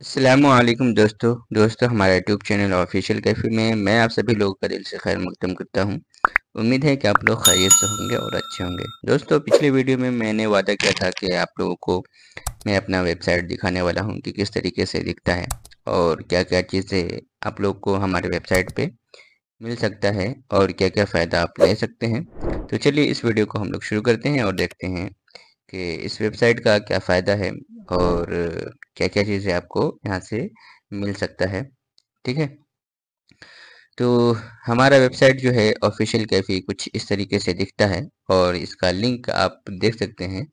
अस्सलामुअलैकुम दोस्तों हमारा यूट्यूब चैनल ऑफिशियल कैफ़े में मैं आप सभी लोगों का दिल से खैर मकदम करता हूं। उम्मीद है कि आप लोग खैरियत से होंगे और अच्छे होंगे। दोस्तों पिछले वीडियो में मैंने वादा किया था कि आप लोगों को मैं अपना वेबसाइट दिखाने वाला हूं कि किस तरीके से दिखता है और क्या-क्या चीज़ें आप लोग को हमारे वेबसाइट पे मिल सकता है और क्या-क्या फ़ायदा आप ले सकते हैं। तो चलिए इस वीडियो को हम लोग शुरू करते हैं और देखते हैं कि इस वेबसाइट का क्या फ़ायदा है और क्या-क्या चीज़ें आपको यहाँ से मिल सकता है, ठीक है? तो हमारा वेबसाइट जो है ऑफ़िशियल कैफ़े कुछ इस तरीके से दिखता है और इसका लिंक आप देख सकते हैं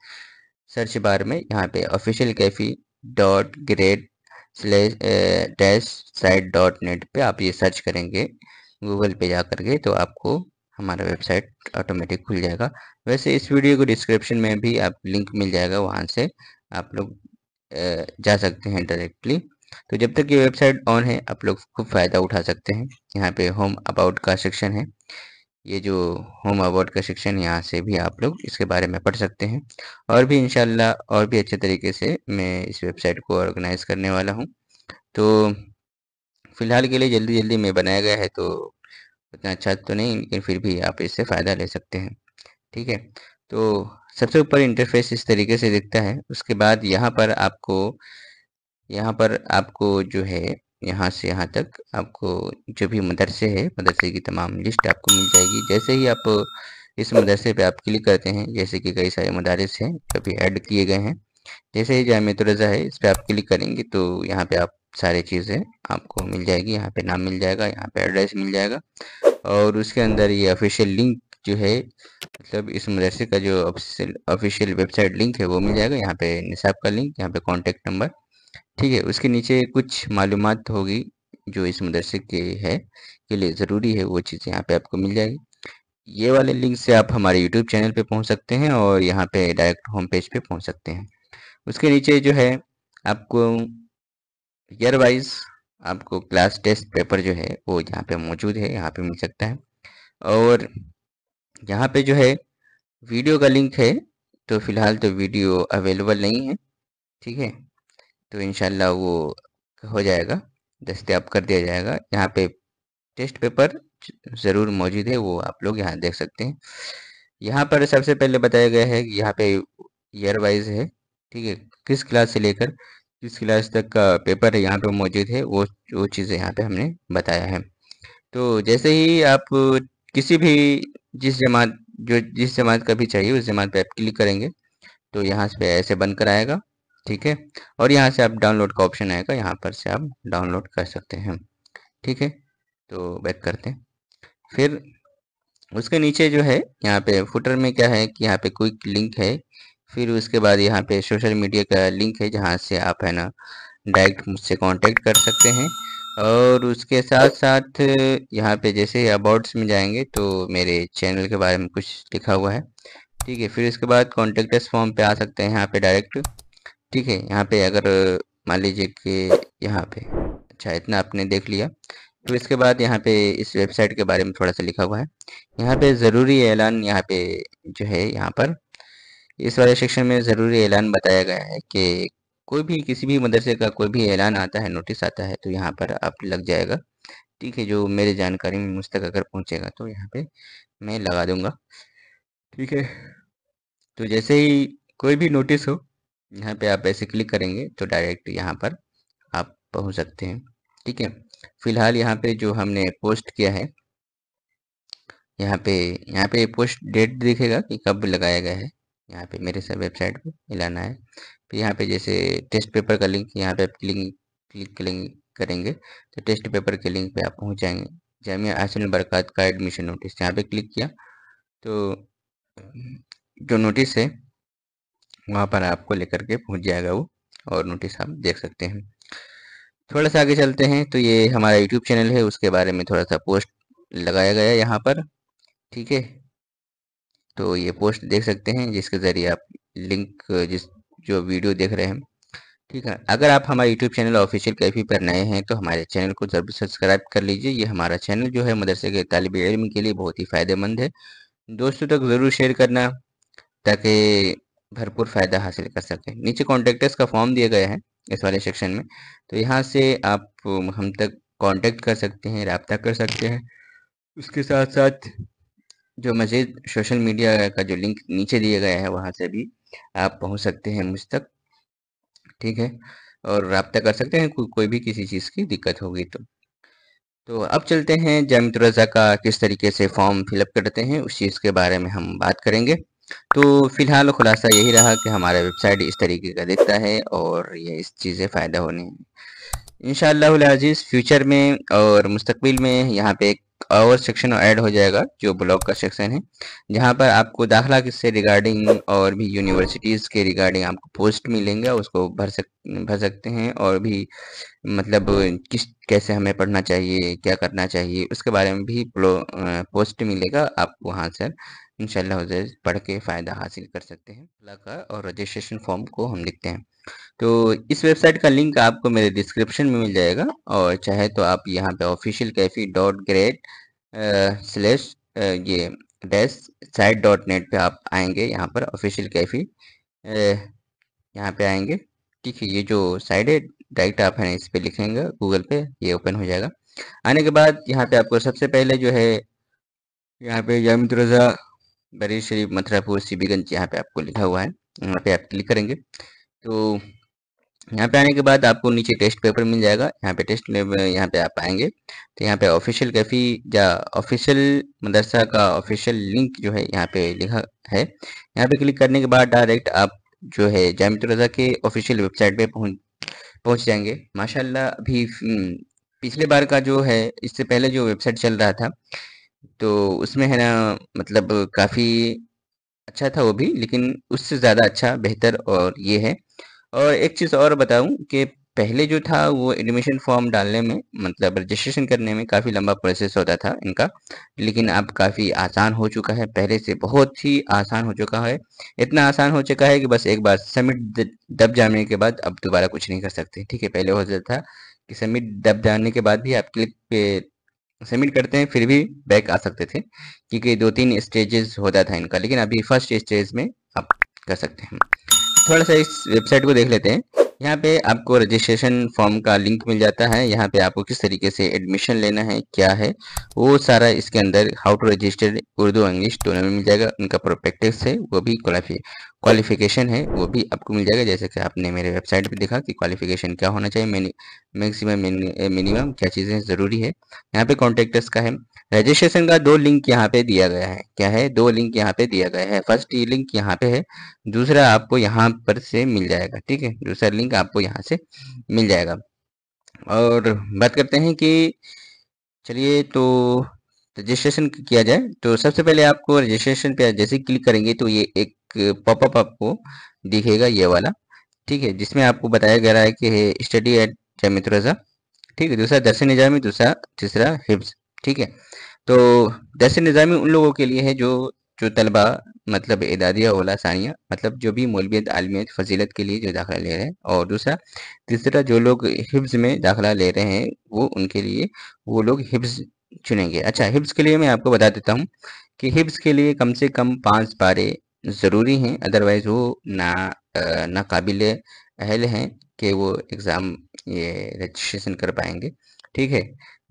सर्च बार में यहाँ पे official cafe dot grade slash dash site dot net पे आप ये सर्च करेंगे गूगल पे जा कर के तो आपको हमारा वेबसाइट ऑटोमेटिक खुल जाएगा। वैसे इस वीडियो को डिस्क्रिप्शन में भी आप लिंक मिल जाएगा, वहाँ से आप लोग जा सकते हैं डायरेक्टली। तो जब तक ये वेबसाइट ऑन है आप लोग खूब फ़ायदा उठा सकते हैं। यहाँ पे होम अबाउट का सेक्शन है। ये जो होम अबाउट का सेक्शन यहाँ से भी आप लोग इसके बारे में पढ़ सकते हैं और भी इंशाल्लाह और भी अच्छे तरीके से मैं इस वेबसाइट को ऑर्गेनाइज़ करने वाला हूँ। तो फ़िलहाल के लिए जल्दी-जल्दी में बनाया गया है तो उतना अच्छा तो नहीं, लेकिन फिर भी आप इससे फ़ायदा ले सकते हैं, ठीक है? तो सबसे ऊपर इंटरफ़ेस इस तरीके से दिखता है। उसके बाद यहाँ पर आपको जो है यहाँ से यहाँ तक आपको जो भी मदरसे है, मदरसे की तमाम लिस्ट आपको मिल जाएगी। जैसे ही आप इस मदरसे पे आप क्लिक करते हैं, जैसे कि कई सारे मदारिस हैं जो अभी ऐड किए गए हैं। जैसे ही जामिअतुल रज़ा है, इस पे आप क्लिक करेंगे तो यहाँ पे आप सारी चीज़ें आपको मिल जाएगी। यहाँ पे नाम मिल जाएगा, यहाँ पे एड्रेस मिल जाएगा और उसके अंदर ये ऑफ़िशियल लिंक जो है, मतलब इस मदरसे का जो ऑफ़िशियल ऑफ़िशियल वेबसाइट लिंक है वो मिल जाएगा। यहाँ पे निसाब का लिंक, यहाँ पे कॉन्टैक्ट नंबर, ठीक है? उसके नीचे कुछ मालूमात होगी जो इस मदरसे के लिए ज़रूरी है, वो चीज़ें यहाँ पे आपको मिल जाएगी। ये वाले लिंक से आप हमारे यूट्यूब चैनल पे पहुँच सकते हैं और यहाँ पे डायरेक्ट होम पेज पे पहुँच सकते हैं। उसके नीचे जो है आपको ईयर वाइज़ आपको क्लास टेस्ट पेपर जो है वो यहाँ पे मौजूद है, यहाँ पे मिल सकता है। और यहाँ पे जो है वीडियो का लिंक है, तो फ़िलहाल तो वीडियो अवेलेबल नहीं है, ठीक है? तो इंशाल्लाह वो हो जाएगा, दस्तयाब कर दिया जाएगा। यहाँ पे टेस्ट पेपर ज़रूर मौजूद है, वो आप लोग यहाँ देख सकते हैं। यहाँ पर सबसे पहले बताया गया है कि यहाँ पे ईयर वाइज़ है, ठीक है? किस क्लास से लेकर किस क्लास तक का पेपर यहाँ पे मौजूद है, वो चीज़ें यहाँ पे हमने बताया है। तो जैसे ही आप किसी भी जिस जमात का भी चाहिए उस जमात पे आप क्लिक करेंगे तो यहाँ पे ऐसे बनकर आएगा, ठीक है? और यहाँ से आप डाउनलोड का ऑप्शन आएगा, यहाँ पर से आप डाउनलोड कर सकते हैं, ठीक है? तो बैक करते हैं। फिर उसके नीचे जो है यहाँ पे फुटर में क्या है कि यहाँ पे क्विक लिंक है। फिर उसके बाद यहाँ पे सोशल मीडिया का लिंक है जहाँ से आप है ना डायरेक्ट मुझसे कांटेक्ट कर सकते हैं। और उसके साथ-साथ यहाँ पे जैसे अबाउट्स में जाएँगे तो मेरे चैनल के बारे में कुछ लिखा हुआ है, ठीक है? फिर इसके बाद कॉन्टैक्ट अस फॉर्म पे आ सकते हैं यहाँ पे डायरेक्ट, ठीक है? यहाँ पे अगर मान लीजिए कि यहाँ पे अच्छा इतना आपने देख लिया, तो इसके बाद यहाँ पे इस वेबसाइट के बारे में थोड़ा-सा लिखा हुआ है। यहाँ पे ज़रूरी ऐलान यहाँ पे जो है यहाँ पर इस वाले सेक्शन में ज़रूरी ऐलान बताया गया है कि कोई भी किसी भी मदरसे का कोई भी ऐलान आता है, नोटिस आता है तो यहाँ पर आप लग जाएगा, ठीक है? जो मेरी जानकारी में मुझ तक अगर पहुँचेगा तो यहाँ पे मैं लगा दूँगा, ठीक है? तो जैसे ही कोई भी नोटिस हो, यहाँ पे आप ऐसे क्लिक करेंगे तो डायरेक्ट यहाँ पर आप पहुँच सकते हैं, ठीक है? फ़िलहाल यहाँ पे जो हमने पोस्ट किया है, यहाँ पे यहाँ पे पोस्ट डेट दिखेगा कि कब लगाया गया है। यहाँ पे मेरे सब वेबसाइट पे ऐलान आया है। फिर यहाँ पे जैसे टेस्ट पेपर का लिंक यहाँ पे आप क्लिक करेंगे तो टेस्ट पेपर के लिंक पे आप पहुँच जाएँगे। जामिया अहसनुल बरक़ात का एडमिशन नोटिस यहाँ पे क्लिक किया तो जो नोटिस है वहाँ पर आपको लेकर के पहुँच जाएगा वो और नोटिस आप देख सकते हैं। थोड़ा-सा आगे चलते हैं तो ये हमारा यूट्यूब चैनल है, उसके बारे में थोड़ा-सा पोस्ट लगाया गया है यहाँ पर, ठीक है? तो ये पोस्ट देख सकते हैं जिसके ज़रिए आप लिंक जिस जो वीडियो देख रहे हैं, ठीक है? अगर आप हमारे यूट्यूब चैनल ऑफिशियल कैफ़ी पर नए हैं तो हमारे चैनल को ज़रूर सब्सक्राइब कर लीजिए। ये हमारा चैनल जो है मदरसे के तालिब इल्म के लिए बहुत ही फ़ायदेमंद है। दोस्तों तक ज़रूर शेयर करना ताकि भरपूर फ़ायदा हासिल कर सकें। नीचे कॉन्टैक्ट अस का फॉर्म दिया गया है, इस वाले सेक्शन में। तो यहाँ से आप हम तक कांटेक्ट कर सकते हैं, राब्ता कर सकते हैं। उसके साथ साथ जो मज़ीद सोशल मीडिया का जो लिंक नीचे दिया गया है वहाँ से भी आप पहुँच सकते हैं मुझ तक, ठीक है? और राब्ता कर सकते हैं कोई भी किसी चीज़ की दिक्कत होगी तो। तो अब चलते हैं जामिया रज़ा का किस तरीके से फॉर्म फिलअप करते हैं उस चीज़ के बारे में हम बात करेंगे। तो फ़िलहाल खुलासा यही रहा कि हमारा वेबसाइट इस तरीके का दिखता है और ये इस चीज़ें फ़ायदा होने इंशाअल्लाहुल अज़ीज़ फ्यूचर में और मुस्तकबिल में यहाँ पे एक और सेक्शन ऐड हो जाएगा जो ब्लॉग का सेक्शन है, जहाँ पर आपको दाखिला से रिगार्डिंग और भी यूनिवर्सिटीज़ के रिगार्डिंग आपको पोस्ट मिलेंगे, उसको भर सकते हैं और भी मतलब किस कैसे हमें पढ़ना चाहिए, क्या करना चाहिए, उसके बारे में भी पोस्ट मिलेगा। आप वहाँ से इंशाअल्लाह अज़ीज़ पढ़ के फ़ायदा हासिल कर सकते हैं। का और रजिस्ट्रेशन फॉर्म को हम लिखते हैं। तो इस वेबसाइट का लिंक आपको मेरे डिस्क्रिप्शन में मिल जाएगा और चाहे तो आप यहाँ पे ऑफिशियल कैफी डॉट ग्रेड स्लैश ये डैश साइट डॉट नेट पे आप आएंगे। यहाँ पर ऑफिशियल कैफी यहाँ पे आएंगे, ठीक है? ये जो साइट है डायरेक्ट आप है ना इस पे लिखेंगे गूगल पे, ये ओपन हो जाएगा। आने के बाद यहाँ पे आपको सबसे पहले जो है यहाँ पे जामिया रज़ा बरेली शरीफ मथुरापुर सिबीगंज यहाँ पे आपको लिखा हुआ है, यहाँ पे आप क्लिक करेंगे। तो यहाँ पे आने के बाद आपको नीचे टेस्ट पेपर मिल जाएगा। यहाँ पे यहाँ पे आप आएंगे तो यहाँ पे ऑफिशियल कैफी या ऑफिशियल मदरसा का ऑफिशियल लिंक जो है यहाँ पे लिखा है। यहाँ पे क्लिक करने के बाद डायरेक्ट आप जो है जामिया रज़ा के ऑफिशियल वेबसाइट पे पहुँच जाएंगे। माशाल्लाह अभी पिछले बार का जो है, इससे पहले जो वेबसाइट चल रहा था तो उसमें है ना मतलब काफ़ी अच्छा था वो भी, लेकिन उससे ज़्यादा अच्छा बेहतर और ये है। और एक चीज़ और बताऊँ कि पहले जो था वो एडमिशन फॉर्म डालने में मतलब रजिस्ट्रेशन करने में काफ़ी लंबा प्रोसेस होता था इनका, लेकिन अब काफ़ी आसान हो चुका है, पहले से बहुत ही आसान हो चुका है। इतना आसान हो चुका है कि बस एक बार सबमिट दब जाने के बाद अब दोबारा कुछ नहीं कर सकते, ठीक है? पहले हो जाता था कि सबमिट दब जाने के बाद भी आप क्लिक पे सबमिट करते हैं फिर भी बैक आ सकते थे, क्योंकि 2-3 स्टेजेस होता था इनका, लेकिन अभी फर्स्ट स्टेज में आप कर सकते हैं। थोड़ा सा इस वेबसाइट को देख लेते हैं। यहाँ पे आपको रजिस्ट्रेशन फॉर्म का लिंक मिल जाता है। यहाँ पे आपको किस तरीके से एडमिशन लेना है, क्या है, वो सारा इसके अंदर how to register Urdu English दोनों में मिल जाएगा। उनका प्रोस्पेक्टस है वो भी, क्वालिफिकेशन है वो भी आपको मिल जाएगा। जैसे कि आपने मेरे वेबसाइट पे देखा कि क्वालिफिकेशन क्या होना चाहिए, मैक्सिमम मिनिमम क्या चीज़ें ज़रूरी है। यहाँ पे कॉन्टेक्टस का है। रजिस्ट्रेशन का 2 लिंक यहाँ पे दिया गया है। क्या है? 2 लिंक यहाँ पे दिया गया है। फर्स्ट ये लिंक यहाँ पे है, दूसरा आपको यहाँ पर से मिल जाएगा, ठीक है? दूसरा लिंक आपको यहाँ से मिल जाएगा। और बात करते हैं कि चलिए तो रजिस्ट्रेशन किया जाए। तो सबसे पहले आपको रजिस्ट्रेशन पे जैसे ही क्लिक करेंगे तो ये एक पॉपअप आपको दिखेगा ये वाला, ठीक है? जिसमें आपको बताया गया है कि स्टडी एट जामिया रज़ा, ठीक है? दूसरा दरस निज़ामी, तीसरा हिफ्ज़, ठीक है? तो दरस निज़ामी उन लोगों के लिए है जो तलबा मतलब एदादिया ओला सानिया मतलब जो भी मौलवियत आलमियत फ़जीलत के लिए जो दाखिला ले रहे हैं, और तीसरा जो लोग हिफ्ज़ में दाखिला ले रहे हैं वो उनके लिए वो लोग हिफ्ज़ चुनेंगे। अच्छा, हिफ्ज़ के लिए मैं आपको बता देता हूँ कि हिफ्ज़ के लिए कम से कम 5 पारे ज़रूरी हैं, अदरवाइज़ वो नाकाबिल अहल हैं कि वो एग्ज़ाम ये रजिस्ट्रेशन कर पाएँगे, ठीक है?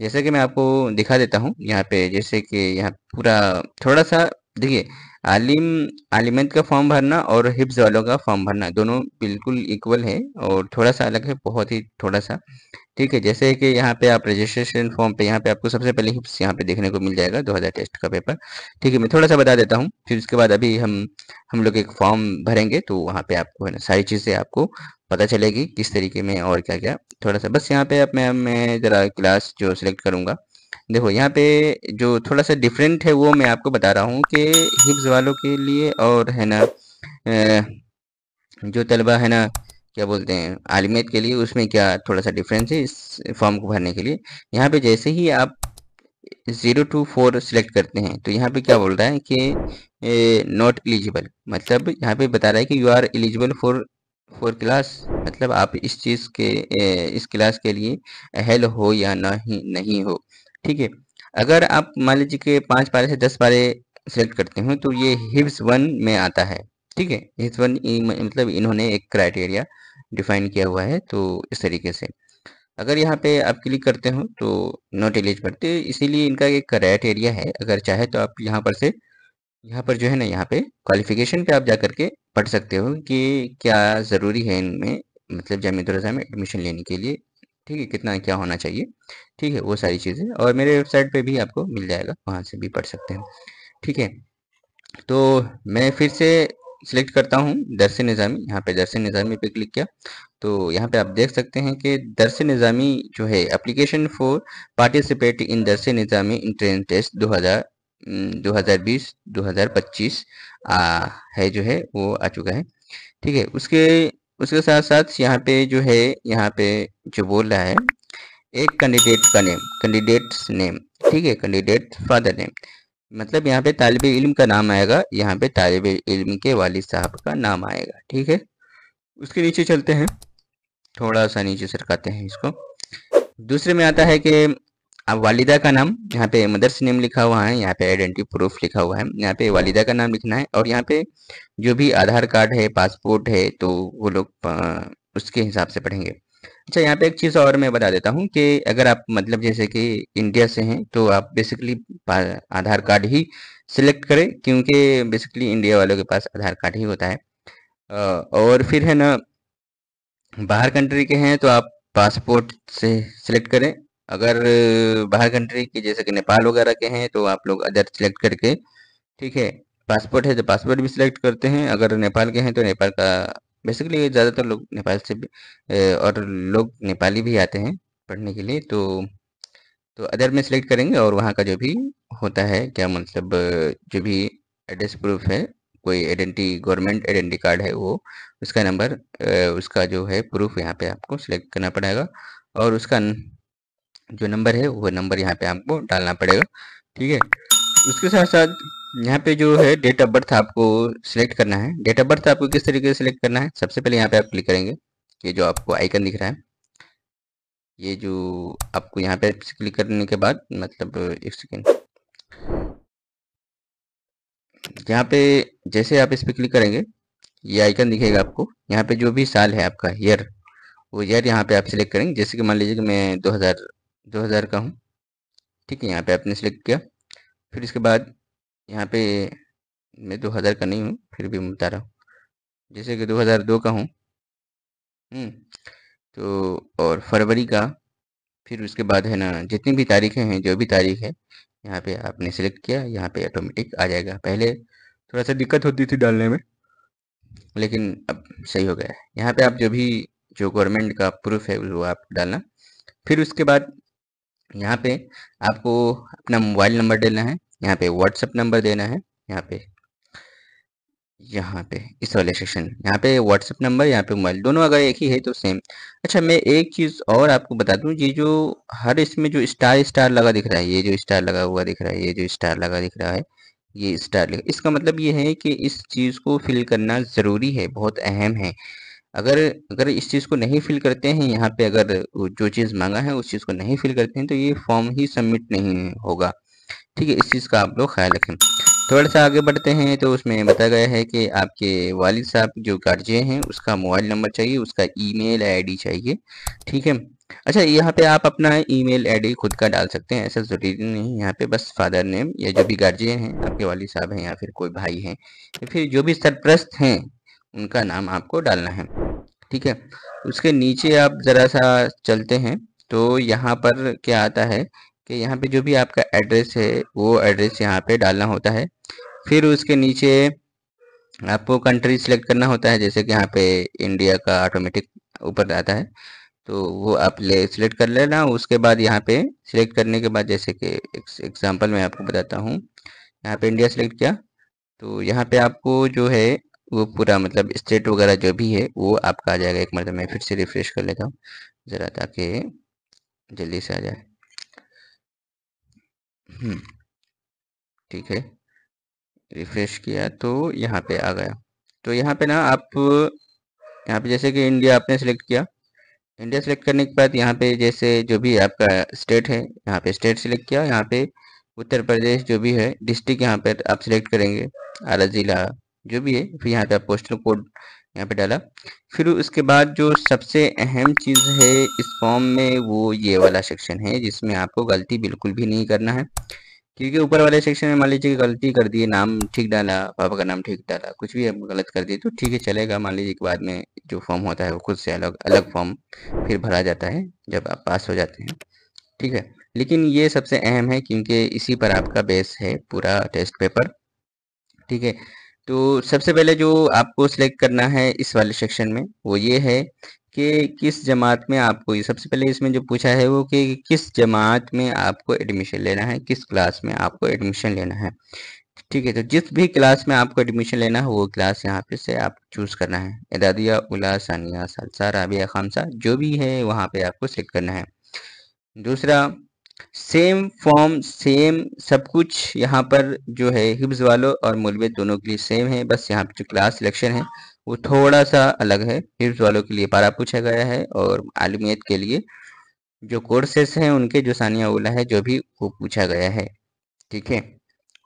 जैसे कि मैं आपको दिखा देता हूँ यहाँ पे, जैसे कि यहाँ पूरा थोड़ा-सा देखिए, आलिमत का फॉर्म भरना और हिफ्ज़ वालों का फॉर्म भरना दोनों बिल्कुल इक्वल है और थोड़ा-सा अलग है, बहुत ही थोड़ा-सा, ठीक है? जैसे कि यहाँ पे आप रजिस्ट्रेशन फॉर्म पे यहाँ पे आपको सबसे पहले हिफ्ज़ यहाँ पे देखने को मिल जाएगा 2000 टेस्ट का पेपर, ठीक है? मैं थोड़ा-सा बता देता हूँ, फिर उसके बाद अभी हम लोग एक फॉर्म भरेंगे तो वहाँ पे आपको है ना सारी चीज़ें आपको पता चलेगी किस तरीके में और क्या-क्या। थोड़ा-सा बस यहाँ पे अब मैं ज़रा क्लास जो सिलेक्ट करूँगा, देखो यहाँ पे जो थोड़ा-सा डिफरेंट है वो मैं आपको बता रहा हूँ कि हिफ्ज़ वालों के लिए और है ना जो तलबा है ना क्या बोलते हैं आलिमियत के लिए, उसमें क्या थोड़ा-सा डिफरेंस है इस फॉर्म को भरने के लिए। यहाँ पे जैसे ही आप 0 टू 4 सिलेक्ट करते हैं तो यहाँ पे क्या बोल रहा है कि नॉट एलिजिबल, मतलब यहाँ पे बता रहा है कि you are eligible for class, मतलब आप इस चीज़ के इस क्लास के लिए अहल हो या नहीं हो, ठीक है? अगर आप मान लीजिए कि 5 पारे से 10 पारे सेलेक्ट करते हो तो ये हिफ्ज़ 1 में आता है, ठीक है? हिफ्ज़ 1 मतलब इन्होंने एक क्राइटेरिया डिफाइन किया हुआ है। तो इस तरीके से अगर यहाँ पे आप क्लिक करते हो तो नॉट एलिजिबल, तो इसीलिए इनका एक क्राइट एरिया है। अगर चाहे तो आप यहाँ पर से, यहाँ पर जो है ना, यहाँ पे क्वालिफिकेशन पे आप जा करके पढ़ सकते हो कि क्या ज़रूरी है इनमें, मतलब जामिया दरसा में एडमिशन लेने के लिए। ठीक है, कितना क्या होना चाहिए, ठीक है, वो सारी चीज़ें और मेरे वेबसाइट पे भी आपको मिल जाएगा, वहाँ से भी पढ़ सकते हैं। ठीक है, तो मैं फिर से सिलेक्ट करता हूँ दरस निज़ामी। यहाँ पे दरस निज़ामी पे क्लिक किया तो यहाँ पे आप देख सकते हैं कि दरस निज़ामी जो है, एप्लीकेशन फॉर पार्टिसिपेट इन दरस निज़ामी इंट्रेंस टेस्ट 2020-2025 है, जो है वो आ चुका है। ठीक है, उसके उसके साथ साथ यहाँ पे जो है, यहाँ पे जो बोल रहा है एक कैंडिडेट का नेम, कैंडिडेट्स नेम, ठीक है, कैंडिडेट फादर नेम, मतलब यहाँ पे तालिब इल्म का नाम आएगा, यहाँ पे तालिब इल्म के वालिद साहब का नाम आएगा। ठीक है, उसके नीचे चलते हैं, थोड़ा सा नीचे सरकाते हैं इसको। दूसरे में आता है कि अब वालिदा का नाम, यहाँ पे मदर्स नेम लिखा हुआ है, यहाँ पे आइडेंटिटी प्रूफ लिखा हुआ है, यहाँ पे वालिदा का नाम लिखना है और यहाँ पे जो भी आधार कार्ड है, पासपोर्ट है, तो वो लोग उसके हिसाब से पढ़ेंगे। अच्छा, यहाँ पे एक चीज़ और मैं बता देता हूँ कि अगर आप मतलब जैसे कि इंडिया से हैं तो आप बेसिकली आधार कार्ड ही सिलेक्ट करें, क्योंकि बेसिकली इंडिया वालों के पास आधार कार्ड ही होता है। और फिर है ना, बाहर कंट्री के हैं तो आप पासपोर्ट से सिलेक्ट करें। अगर बाहर कंट्री के जैसे कि नेपाल वगैरह के हैं तो आप लोग अदर सिलेक्ट करके, ठीक है, पासपोर्ट है तो पासपोर्ट भी सिलेक्ट करते हैं। अगर नेपाल के हैं तो नेपाल का, बेसिकली ज़्यादातर लोग नेपाल से भी और लोग नेपाली भी आते हैं पढ़ने के लिए, तो अदर में सिलेक्ट करेंगे और वहाँ का जो भी होता है, क्या मतलब जो भी एड्रेस प्रूफ है, कोई आइडेंटिटी, गवर्नमेंट आइडेंटिटी कार्ड है, वो उसका नंबर, उसका जो है प्रूफ यहाँ पे आपको सिलेक्ट करना पड़ेगा और उसका जो नंबर है वो नंबर यहाँ पे आपको डालना पड़ेगा। ठीक है, उसके साथ साथ यहाँ पे जो है डेट ऑफ बर्थ आपको सिलेक्ट करना है। डेट ऑफ बर्थ आपको किस तरीके से सिलेक्ट करना है, सबसे पहले यहाँ पे आप क्लिक करेंगे, ये जो आपको आइकन दिख रहा है, ये जो आपको यहाँ पे क्लिक करने के बाद, मतलब एक सेकेंड, यहाँ पे जैसे आप इस पे क्लिक करेंगे ये आइकन दिखेगा आपको। यहाँ पे जो भी साल है आपका, ईयर, वो ईयर यहाँ पे आप सिलेक्ट करेंगे। जैसे कि मान लीजिए कि मैं 2000 का हूँ, ठीक है, यहाँ पे आपने सिलेक्ट किया। फिर इसके बाद यहाँ पे मैं 2000 का नहीं हूँ, फिर भी मैं बता रहा हूँ, जैसे कि 2002 का हूँ। तो और फरवरी का, फिर उसके बाद है ना, जितनी भी तारीखें हैं, जो भी तारीख है यहाँ पे आपने सिलेक्ट किया, यहाँ पे ऑटोमेटिक आ जाएगा। पहले थोड़ा सा दिक्कत होती थी डालने में, लेकिन अब सही हो गया है। यहाँ पे आप जो भी, जो गवर्नमेंट का प्रूफ है वो आप डालना। फिर उसके बाद यहाँ पे आपको अपना मोबाइल नंबर देना है, यहाँ पे व्हाट्सएप नंबर देना है, यहाँ पे इस वाले सेक्शन, यहाँ पे व्हाट्सएप नंबर, यहाँ पे मोबाइल, दोनों अगर एक ही है तो सेम। अच्छा, मैं एक चीज़ और आपको बता दूं, ये जो हर इसमें जो स्टार स्टार लगा दिख रहा है, ये जो स्टार लगा हुआ दिख रहा है, ये जो स्टार लगा दिख रहा है, ये स्टार लगा, इसका मतलब ये है कि इस चीज़ को फिल करना ज़रूरी है, बहुत अहम है। अगर अगर इस चीज़ को नहीं फिल करते हैं, यहाँ पे अगर जो चीज़ मांगा है उस चीज़ को नहीं फिल करते हैं तो ये फॉर्म ही सबमिट नहीं होगा। ठीक है, इस चीज़ का आप लोग ख्याल रखें। थोड़ा सा आगे बढ़ते हैं तो उसमें बताया गया है कि आपके वालिद साहब जो गार्जियन हैं उसका मोबाइल नंबर चाहिए, उसका ईमेल आईडी चाहिए। ठीक है, अच्छा, यहाँ पे आप अपना ईमेल आईडी खुद का डाल सकते हैं, ऐसा ज़रूरी नहीं। यहाँ पे बस फादर नेम या जो भी गार्जियन हैं, आपके वालिद साहब हैं या फिर कोई भाई हैं या फिर जो भी सरप्रस्त हैं, उनका नाम आपको डालना है। ठीक है, उसके नीचे आप ज़रा सा चलते हैं तो यहाँ पर क्या आता है कि यहाँ पे जो भी आपका एड्रेस है वो एड्रेस यहाँ पे डालना होता है। फिर उसके नीचे आपको कंट्री सिलेक्ट करना होता है, जैसे कि यहाँ पे इंडिया का ऑटोमेटिक ऊपर आता है, तो वो आप ले सिलेक्ट कर लेना। उसके बाद यहाँ पे सिलेक्ट करने के बाद, जैसे कि एग्जांपल मैं आपको बताता हूँ, यहाँ पे इंडिया सिलेक्ट किया तो यहाँ पे आपको जो है वो पूरा मतलब स्टेट वगैरह जो भी है वो आपका आ जाएगा। एक मतलब मैं फिर से रिफ्रेश कर लेता हूँ ज़रा, ताकि जल्दी से आ जाए। ठीक है, रिफ्रेश किया तो यहाँ पे आ गया। तो यहाँ पे ना आप, यहाँ पे जैसे कि इंडिया आपने सेलेक्ट किया, इंडिया सेलेक्ट करने के बाद यहाँ पे जैसे जो भी आपका स्टेट है, यहाँ पे स्टेट सेलेक्ट किया, यहाँ पे उत्तर प्रदेश जो भी है, डिस्ट्रिक्ट यहाँ पे आप सिलेक्ट करेंगे, आला ज़िला जो भी है, फिर यहाँ पे आप पोस्टल कोड यहाँ पे डाला। फिर उसके बाद जो सबसे अहम चीज़ है इस फॉर्म में, वो ये वाला सेक्शन है जिसमें आपको गलती बिल्कुल भी नहीं करना है। क्योंकि ऊपर वाले सेक्शन में मान लीजिए गलती कर दिए, नाम ठीक डाला, पापा का नाम ठीक डाला, कुछ भी आप गलत कर दिए तो ठीक है चलेगा। मान लीजिए कि बाद में जो फॉर्म होता है वो खुद से अलग अलग फॉर्म फिर भरा जाता है जब आप पास हो जाते हैं, ठीक है। लेकिन ये सबसे अहम है क्योंकि इसी पर आपका बेस है पूरा टेस्ट पेपर, ठीक है। तो सबसे पहले जो आपको सिलेक्ट करना है इस वाले सेक्शन में वो ये है कि किस जमात में आपको, ये सबसे पहले इसमें जो पूछा है वो कि किस जमात में आपको एडमिशन लेना है, किस क्लास में आपको एडमिशन लेना है, ठीक है। तो जिस भी क्लास में आपको एडमिशन लेना है वो क्लास यहाँ पे से आप चूज़ करना है। एदादिया, उला, सानिया, सालसा, राबिया, खामसा, जो भी है वहाँ पे आपको सिलेक्ट करना है। दूसरा, सेम फॉर्म सेम सब कुछ यहाँ पर जो है हिफ्ज़ वालों और मुल्वे दोनों के लिए सेम है, बस यहाँ पे जो क्लास सिलेक्शन है वो थोड़ा सा अलग है। हिफ्ज़ वालों के लिए पारा पूछा गया है और आलिमियत के लिए जो कोर्सेस हैं उनके जो सानिया उला है जो भी वो पूछा गया है, ठीक है।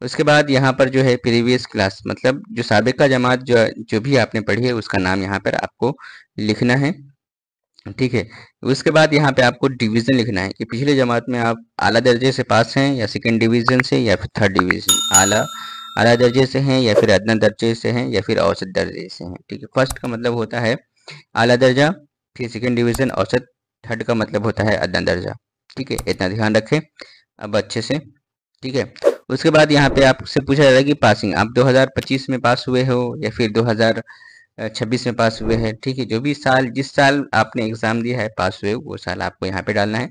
उसके बाद यहाँ पर जो है प्रीवियस क्लास मतलब जो साबिका जमात जो भी आपने पढ़ी है उसका नाम यहाँ पर आपको लिखना है, ठीक है। उसके बाद यहाँ पे आपको डिवीज़न लिखना है कि पिछले जमात में आप आला दर्जे से पास हैं या सेकंड डिवीज़न से या फिर थर्ड डिवीज़न, आला आला दर्जे से हैं या फिर अदना दर्जे से हैं या फिर औसत दर्जे से हैं, ठीक है। फर्स्ट का मतलब होता है आला दर्जा, फिर सेकंड डिवीज़न औसत, थर्ड का मतलब होता है अदना दर्जा, ठीक है। इतना ध्यान रखें अब अच्छे से, ठीक है। उसके बाद यहाँ पे आपसे पूछा जा रहा है कि पासिंग आप 2025 में पास हुए हो या फिर 2026 में पास हुए हैं, ठीक है। जो भी साल जिस साल आपने एग्ज़ाम दिया है पास हुए वो साल आपको यहाँ पे डालना है।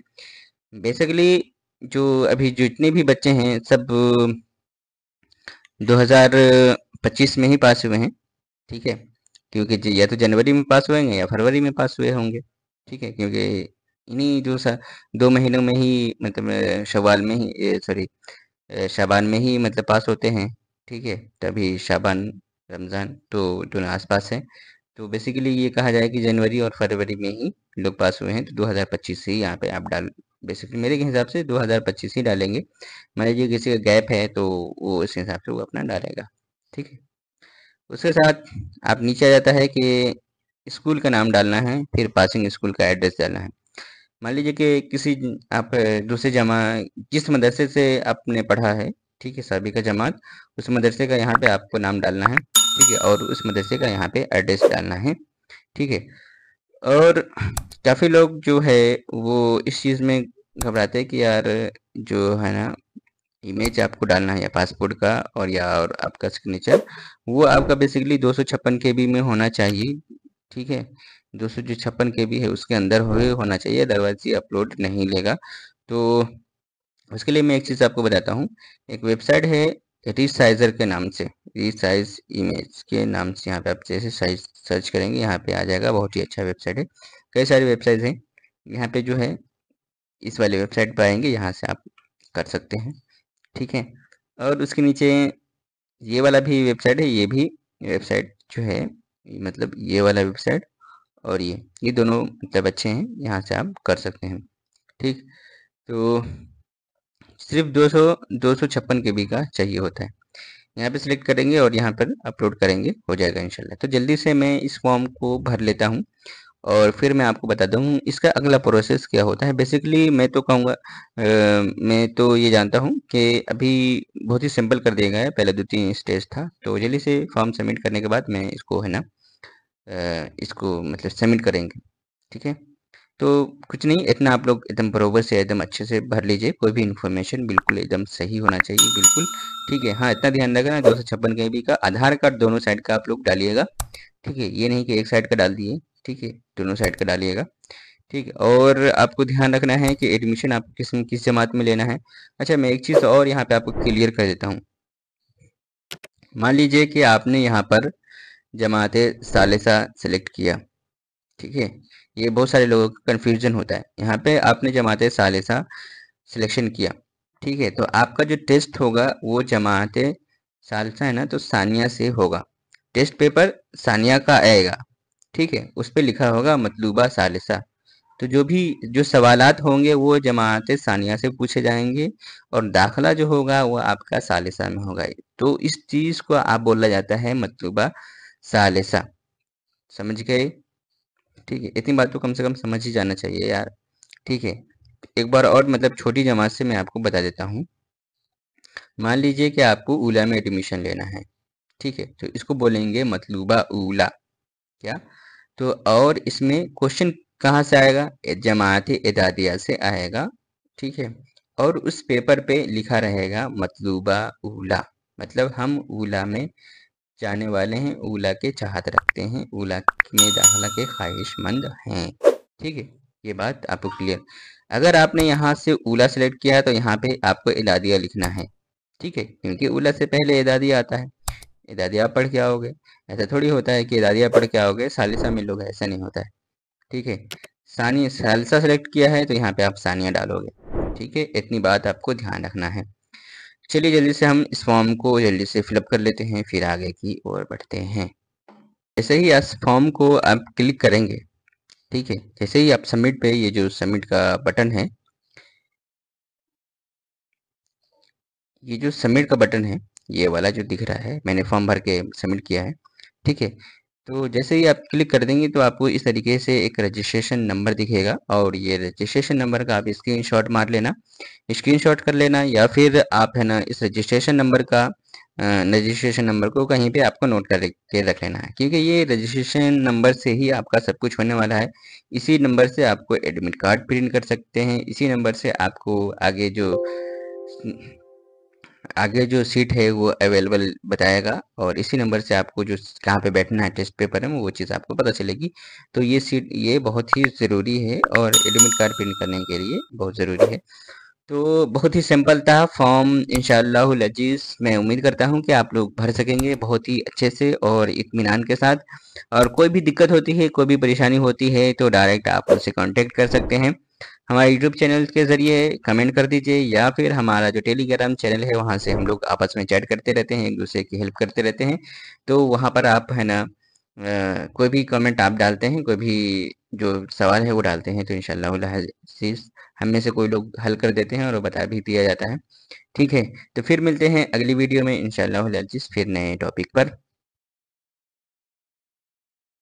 बेसिकली जो अभी जितने भी बच्चे हैं सब 2025 में ही पास हुए हैं, ठीक है। क्योंकि या तो जनवरी में पास हुए हैं या फरवरी में पास हुए होंगे, ठीक है। क्योंकि इन्हीं 2 महीनों में ही मतलब शवाल में ही सॉरी शाबान में ही मतलब पास होते हैं, ठीक है। तभी शाबान रमज़ान तो दोनों आसपास हैं। तो बेसिकली ये कहा जाए कि जनवरी और फरवरी में ही लोग पास हुए हैं, तो 2025 से ही यहाँ पे आप डाल, बेसिकली मेरे के हिसाब से 2025 ही डालेंगे। मान लीजिए किसी का गैप है तो वो इस हिसाब से वो अपना डालेगा, ठीक है। उसके साथ आप नीचे आ जाता है कि स्कूल का नाम डालना है, फिर पासिंग स्कूल का एड्रेस डालना है। मान लीजिए कि किसी आप दूसरे जमा जिस मदरसे से आपने पढ़ा है, ठीक है, सभी का जमात, उस मदरसे का यहाँ पे आपको नाम डालना है, ठीक है। और उस मदरसे का यहाँ पे एड्रेस डालना है, ठीक है। और काफ़ी लोग जो है वो इस चीज़ में घबराते हैं कि यार जो है ना इमेज आपको डालना है या पासपोर्ट का और या और आपका सिग्नेचर, वो आपका बेसिकली 256 केबी में होना चाहिए, ठीक है। 256 केबी है उसके अंदर होना चाहिए, अदरवाइज ये अपलोड नहीं लेगा। तो उसके लिए मैं एक चीज़ आपको बताता हूँ। एक वेबसाइट है रिसाइजर के नाम से, रिसाइज इमेज के नाम से, यहाँ पे आप जैसे साइज सर्च करेंगे यहाँ पे आ जाएगा। बहुत ही अच्छा वेबसाइट है, कई सारी वेबसाइट हैं। यहाँ पे जो है इस वाले वेबसाइट पर आएंगे, यहाँ से आप कर सकते हैं, ठीक है। और उसके नीचे ये वाला भी वेबसाइट है, ये भी वेबसाइट जो है मतलब ये वाला वेबसाइट और ये दोनों मतलब अच्छे हैं, यहाँ से आप कर सकते हैं, ठीक। तो सिर्फ 256 केबी का चाहिए होता है। यहाँ पे सिलेक्ट करेंगे और यहाँ पर अपलोड करेंगे, हो जाएगा इंशाल्लाह। तो जल्दी से मैं इस फॉर्म को भर लेता हूँ और फिर मैं आपको बताता हूँ इसका अगला प्रोसेस क्या होता है। बेसिकली मैं तो कहूँगा मैं तो ये जानता हूँ कि अभी बहुत ही सिंपल कर दिया गया है, पहले 2-3 स्टेज था। तो जल्दी से फॉर्म सबमिट करने के बाद मैं इसको है ना इसको मतलब सबमिट करेंगे, ठीक है। तो कुछ नहीं, इतना आप लोग एकदम बरोबर से एकदम अच्छे से भर लीजिए, कोई भी इन्फॉर्मेशन बिल्कुल एकदम सही होना चाहिए, बिल्कुल, ठीक है। हाँ, इतना ध्यान रखना 256 केबी का आधार कार्ड दोनों साइड का आप लोग डालिएगा, ठीक है। ये नहीं कि एक साइड का डाल दिए, ठीक है, दोनों साइड का डालिएगा, ठीक है। और आपको ध्यान रखना है कि एडमिशन आपको किस जमात में लेना है। अच्छा, मैं एक चीज़ और यहाँ पे आपको क्लियर कर देता हूँ। मान लीजिए कि आपने यहाँ पर जमात सालिसा सेलेक्ट किया, ठीक है। ये बहुत सारे लोगों का कन्फ्यूजन होता है। यहाँ पे आपने जमात सालिसा सिलेक्शन किया, ठीक है। तो आपका जो टेस्ट होगा वो जमात सालिसा है ना, तो सानिया से होगा। टेस्ट पेपर सानिया का आएगा, ठीक है। उस पे लिखा होगा मतलूबा सालिसा। तो जो सवालात होंगे वो जमात सानिया से पूछे जाएंगे और दाखिला जो होगा वो आपका सालिसा में होगा। तो इस चीज़ को आप बोला जाता है मतलूबा सालिसा, समझ गए? ठीक है, इतनी बात तो कम से कम समझ ही जाना चाहिए यार। ठीक है, एक बार और मतलब छोटी जमात से मैं आपको बता देता हूँ। मान लीजिए कि आपको ऊला में एडमिशन लेना है। ठीक है, तो इसको बोलेंगे मतलूबा ऊला। क्या? तो और इसमें क्वेश्चन कहाँ से आएगा? जमात एदादिया से आएगा। ठीक है, और उस पेपर पे लिखा रहेगा मतलूबा ऊला, मतलब हम ऊला में जाने वाले हैं, ऊला के चाहत रखते हैं, ऊला में दाखिला के ख्वाहिशमंद हैं। ठीक है, ये बात आपको क्लियर। अगर आपने यहाँ से ऊला सेलेक्ट किया है तो यहाँ पे आपको इदादिया लिखना है। ठीक है, क्योंकि ऊला से पहले इदादिया आता है। इदादिया आप पढ़ के आओगे। ऐसा थोड़ी होता है कि इदादिया पढ़ के आओगे सालिसा में लोग, ऐसा नहीं होता है। ठीक है, सानिया सालिसा सेलेक्ट किया है तो यहाँ पे आप सानिया डालोगे। ठीक है, इतनी बात आपको ध्यान रखना है। चलिए जल्दी से हम इस फॉर्म को जल्दी से फिलअप कर लेते हैं, फिर आगे की ओर बढ़ते हैं। जैसे ही इस फॉर्म को आप क्लिक करेंगे, ठीक है, जैसे ही आप सबमिट पे, ये जो सबमिट का बटन है, ये जो सबमिट का बटन है, ये वाला जो दिख रहा है, मैंने फॉर्म भर के सबमिट किया है। ठीक है, तो जैसे ही आप क्लिक कर देंगे तो आपको इस तरीके से एक रजिस्ट्रेशन नंबर दिखेगा, और ये रजिस्ट्रेशन नंबर का आप स्क्रीनशॉट मार लेना, स्क्रीनशॉट कर लेना, या फिर आप है ना इस रजिस्ट्रेशन नंबर को कहीं पे आपको नोट कर के रख लेना है, क्योंकि ये रजिस्ट्रेशन नंबर से ही आपका सब कुछ होने वाला है। इसी नंबर से आपको एडमिट कार्ड प्रिंट कर सकते हैं, इसी नंबर से आपको आगे जो सीट है वो अवेलेबल बताएगा, और इसी नंबर से आपको जो कहाँ पे बैठना है टेस्ट पेपर में वो चीज़ आपको पता चलेगी। तो ये सीट ये बहुत ही ज़रूरी है, और एडमिट कार्ड प्रिंट करने के लिए बहुत ज़रूरी है। तो बहुत ही सिंपल था फॉर्म, इंशाअल्लाहुल अजीज़ मैं उम्मीद करता हूँ कि आप लोग भर सकेंगे बहुत ही अच्छे से और इत्मीनान के साथ। और कोई भी दिक्कत होती है, कोई भी परेशानी होती है, तो डायरेक्ट आप उनसे कांटेक्ट कर सकते हैं। हमारे यूट्यूब चैनल के ज़रिए कमेंट कर दीजिए, या फिर हमारा जो टेलीग्राम चैनल है वहाँ से हम लोग आपस में चैट करते रहते हैं, एक दूसरे की हेल्प करते रहते हैं। तो वहाँ पर आप है ना कोई भी कमेंट आप डालते हैं, कोई भी जो सवाल है वो डालते हैं, तो इंशाअल्लाह अज़ीज़ हम में से कोई लोग हल कर देते हैं और वो बता भी दिया जाता है। ठीक है, तो फिर मिलते हैं अगली वीडियो में इंशाअल्लाह अज़ीज़, फिर नए टॉपिक पर।